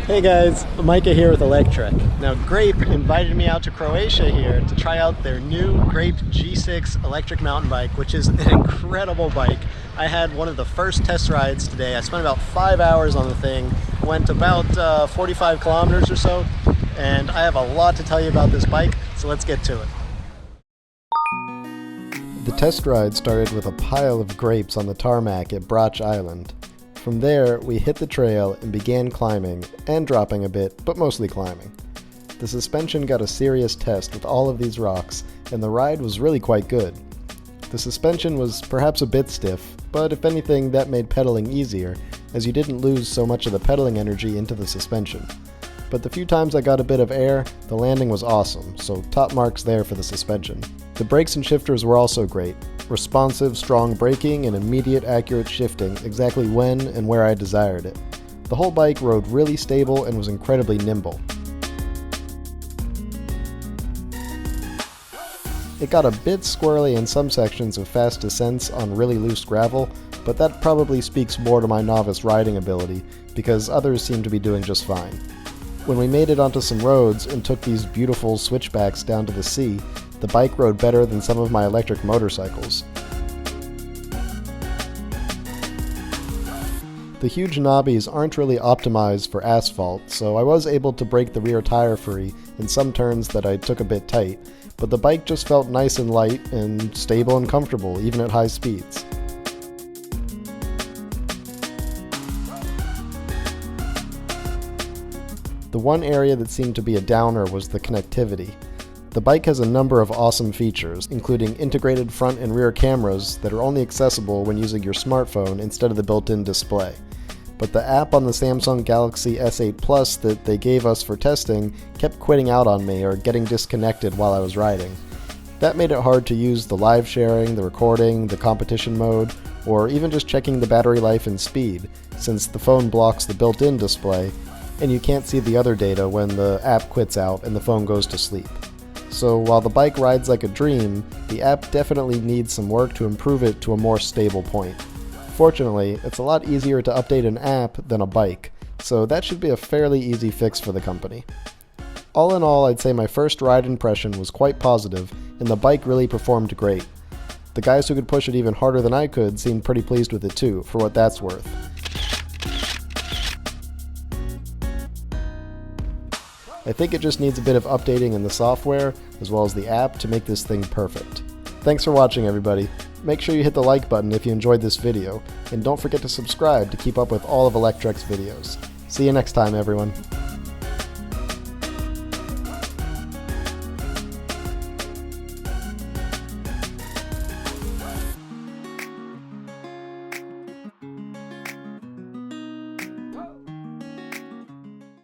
Hey guys, Micah here with Electrek. Now Greyp invited me out to Croatia here to try out their new Greyp G6 electric mountain bike, which is an incredible bike. I had one of the first test rides today. I spent about 5 hours on the thing, went about 45 kilometers or so, and I have a lot to tell you about this bike, so let's get to it. The test ride started with a pile of grapes on the tarmac at Brach Island. From there, we hit the trail and began climbing, and dropping a bit, but mostly climbing. The suspension got a serious test with all of these rocks, and the ride was really quite good. The suspension was perhaps a bit stiff, but if anything that made pedaling easier, as you didn't lose so much of the pedaling energy into the suspension. But the few times I got a bit of air, the landing was awesome, so top marks there for the suspension. The brakes and shifters were also great. Responsive, strong braking, and immediate, accurate shifting exactly when and where I desired it. The whole bike rode really stable and was incredibly nimble. It got a bit squirrely in some sections of fast descents on really loose gravel, but that probably speaks more to my novice riding ability, because others seem to be doing just fine. When we made it onto some roads and took these beautiful switchbacks down to the sea, the bike rode better than some of my electric motorcycles. The huge knobbies aren't really optimized for asphalt, so I was able to brake the rear tire free in some turns that I took a bit tight, but the bike just felt nice and light and stable and comfortable, even at high speeds. The one area that seemed to be a downer was the connectivity. The bike has a number of awesome features, including integrated front and rear cameras that are only accessible when using your smartphone instead of the built-in display. But the app on the Samsung Galaxy S8 Plus that they gave us for testing kept quitting out on me or getting disconnected while I was riding. That made it hard to use the live sharing, the recording, the competition mode, or even just checking the battery life and speed, since the phone blocks the built-in display, and you can't see the other data when the app quits out and the phone goes to sleep. So while the bike rides like a dream, the app definitely needs some work to improve it to a more stable point. Fortunately, it's a lot easier to update an app than a bike, so that should be a fairly easy fix for the company. All in all, I'd say my first ride impression was quite positive, and the bike really performed great. The guys who could push it even harder than I could seemed pretty pleased with it too, for what that's worth. I think it just needs a bit of updating in the software, as well as the app, to make this thing perfect. Thanks for watching, everybody. Make sure you hit the like button if you enjoyed this video, and don't forget to subscribe to keep up with all of Electrek's videos. See you next time, everyone.